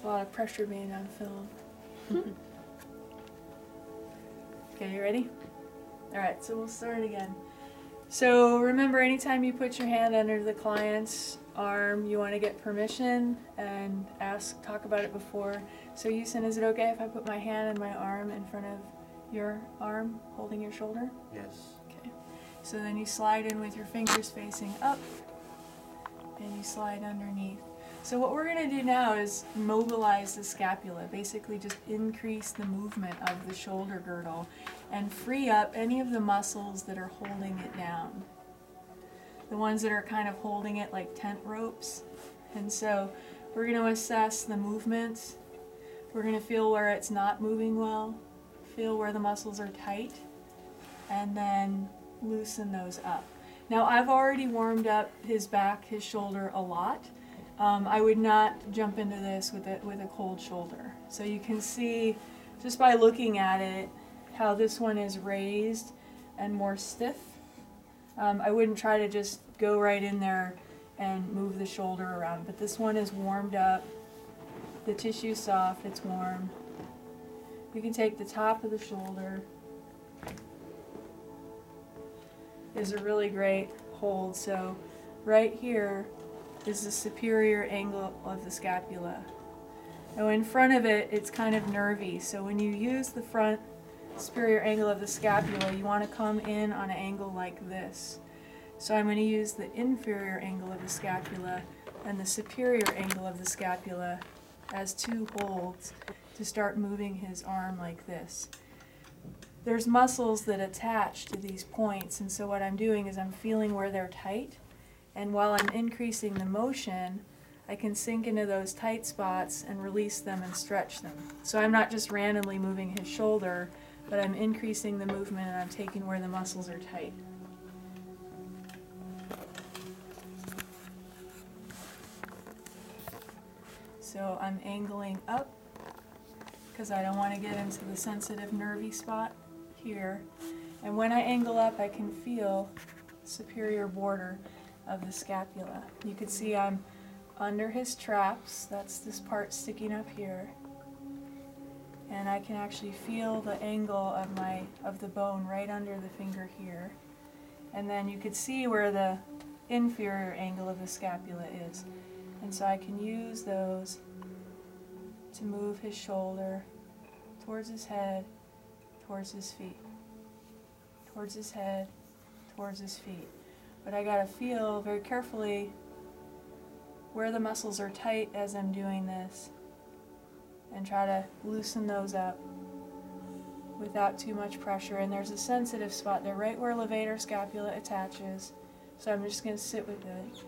a lot of pressure being on film. Okay, you ready? All right, so we'll start again. So remember, anytime you put your hand under the client's arm, you want to get permission and talk about it before. So Yusin, is it okay if I put my hand and my arm in front of your arm, holding your shoulder? Yes. Okay. So then you slide in with your fingers facing up, and you slide underneath. So what we're going to do now is mobilize the scapula, basically just increase the movement of the shoulder girdle and free up any of the muscles that are holding it down. The ones that are kind of holding it like tent ropes. And so we're going to assess the movement. We're going to feel where it's not moving well, feel where the muscles are tight, and then loosen those up. Now I've already warmed up his back, his shoulder a lot. I would not jump into this with a cold shoulder. So you can see just by looking at it how this one is raised and more stiff. I wouldn't try to just go right in there and move the shoulder around, but this one is warmed up. The tissue's soft, it's warm. You can take the top of the shoulder. Is a really great hold. So right here is the superior angle of the scapula. Now in front of it, it's kind of nervy. So when you use the front superior angle of the scapula, you want to come in on an angle like this. So I'm going to use the inferior angle of the scapula and the superior angle of the scapula as two holds to start moving his arm like this. There's muscles that attach to these points, and so what I'm doing is I'm feeling where they're tight, and while I'm increasing the motion, I can sink into those tight spots and release them and stretch them. So I'm not just randomly moving his shoulder, but I'm increasing the movement and I'm taking where the muscles are tight. So I'm angling up because I don't want to get into the sensitive nervy spot here. And when I angle up, I can feel the superior border of the scapula. You can see I'm under his traps. That's this part sticking up here. And I can actually feel the angle of the bone right under the finger here. And then you could see where the inferior angle of the scapula is. And so I can use those to move his shoulder towards his head, towards his feet, towards his head, towards his feet. But I gotta feel very carefully where the muscles are tight as I'm doing this and try to loosen those up without too much pressure. And there's a sensitive spot there right where levator scapula attaches. So I'm just gonna sit with it.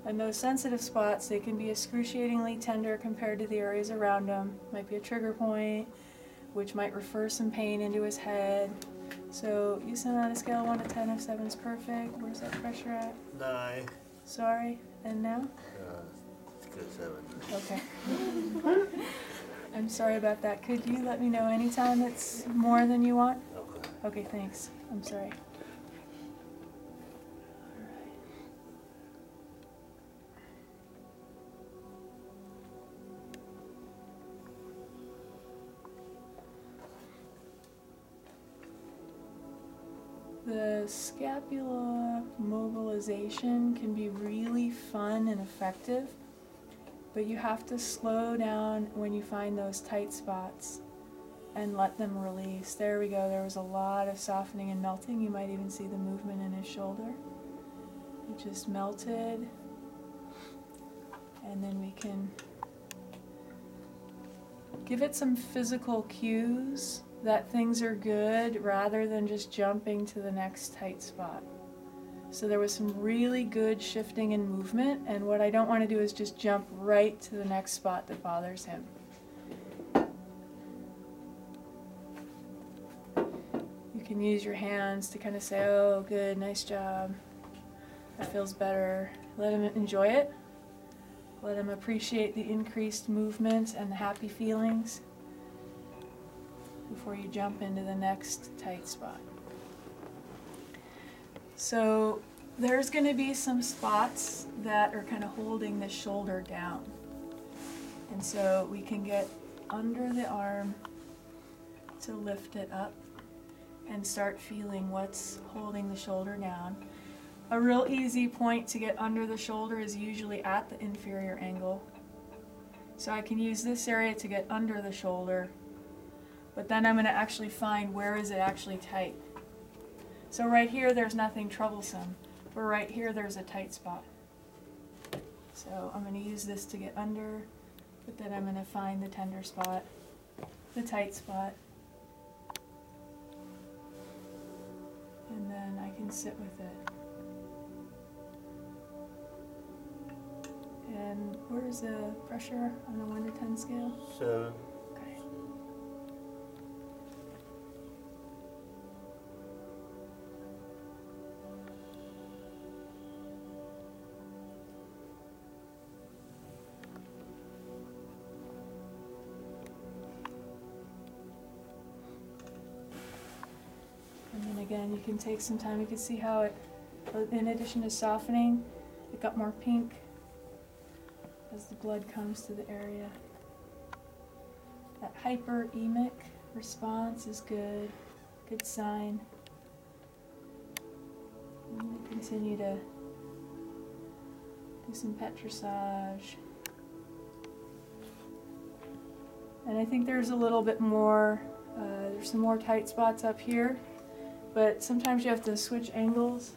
And those sensitive spots, they can be excruciatingly tender compared to the areas around them. Might be a trigger point, which might refer some pain into his head. So you send on a scale of 1 to 10 if 7's perfect. Where's that pressure at? 9. Sorry. And now? It's good 7. Okay. I'm sorry about that. Could you let me know anytime it's more than you want? Okay. Okay, thanks. I'm sorry. The scapula mobilization can be really fun and effective, but you have to slow down when you find those tight spots and let them release. There we go. There was a lot of softening and melting. You might even see the movement in his shoulder. It just melted, and then we can give it some physical cues that things are good rather than just jumping to the next tight spot. So there was some really good shifting and movement, and what I don't want to do is just jump right to the next spot that bothers him. You can use your hands to kind of say, oh, good, nice job. That feels better. Let him enjoy it. Let him appreciate the increased movement and the happy feelings before you jump into the next tight spot. So there's going to be some spots that are kind of holding the shoulder down. And so we can get under the arm to lift it up and start feeling what's holding the shoulder down. A real easy point to get under the shoulder is usually at the inferior angle. So I can use this area to get under the shoulder, but then I'm going to actually find where is it actually tight. So right here there's nothing troublesome, but right here there's a tight spot. So I'm going to use this to get under, but then I'm going to find the tender spot, the tight spot, and then I can sit with it. And where's the pressure on a 1 to 10 scale? 7. Okay. And then again, you can take some time. You can see how it, in addition to softening, it got more pink as the blood comes to the area. That hyperemic response is good, good sign. I'm going to continue to do some petrissage. And I think there's a little bit more, there's some more tight spots up here, but sometimes you have to switch angles.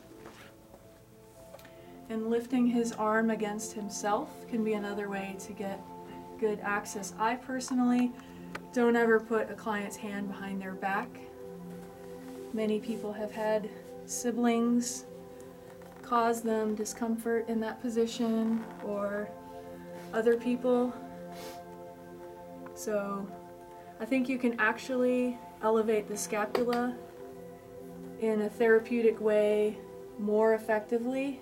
And lifting his arm against himself can be another way to get good access. I personally don't ever put a client's hand behind their back. Many people have had siblings cause them discomfort in that position, or other people. So I think you can actually elevate the scapula in a therapeutic way more effectively.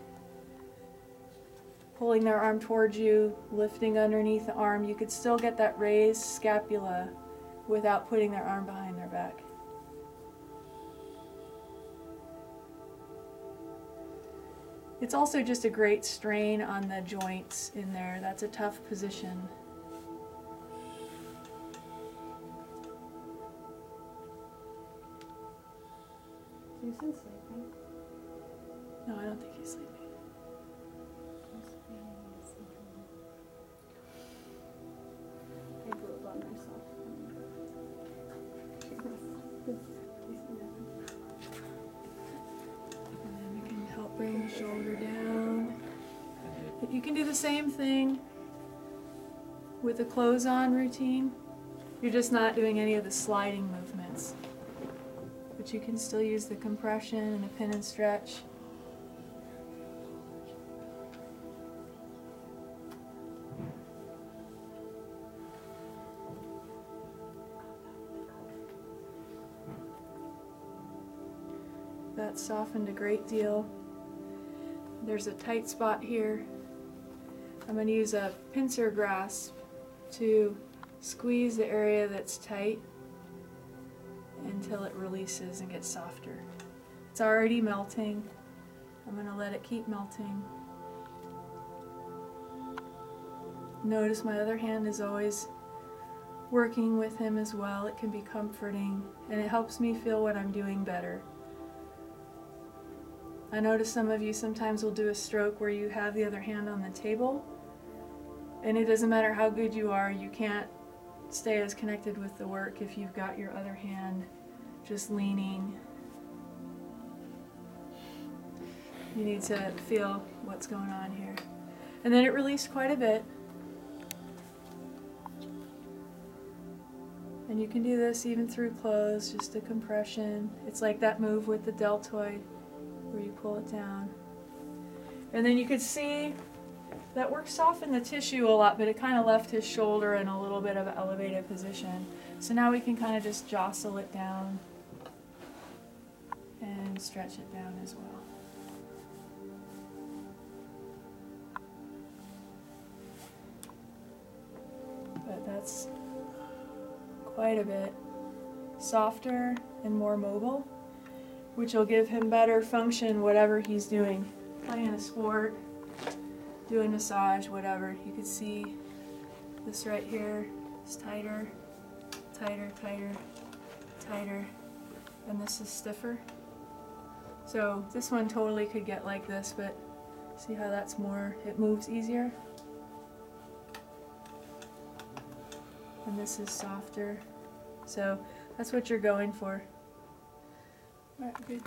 Pulling their arm towards you, lifting underneath the arm, you could still get that raised scapula without putting their arm behind their back. It's also just a great strain on the joints in there. That's a tough position. Jason's sleeping. No, I don't think he's sleeping. I blew up on myself. And then we can help bring the shoulder down. But you can do the same thing with a close-on routine. You're just not doing any of the sliding movements. But you can still use the compression and a pin and stretch. That softened a great deal. There's a tight spot here. I'm going to use a pincer grasp to squeeze the area that's tight until it releases and gets softer. It's already melting. I'm going to let it keep melting. Notice my other hand is always working with him as well. It can be comforting, and it helps me feel what I'm doing better. I notice some of you sometimes will do a stroke where you have the other hand on the table, and it doesn't matter how good you are, you can't stay as connected with the work if you've got your other hand just leaning. You need to feel what's going on here. And then it released quite a bit. And you can do this even through close, just a compression. It's like that move with the deltoid where you pull it down. And then you could see that work softened the tissue a lot, but it kind of left his shoulder in a little bit of an elevated position. So now we can kind of just jostle it down and stretch it down as well. But that's quite a bit softer and more mobile, which will give him better function whatever he's doing. Playing a sport, doing massage, whatever. You can see This right here is tighter, tighter, tighter, tighter, and this is stiffer. So this one totally could get like this, but see how that's more, it moves easier. And this is softer. So that's what you're going for. Alright, good.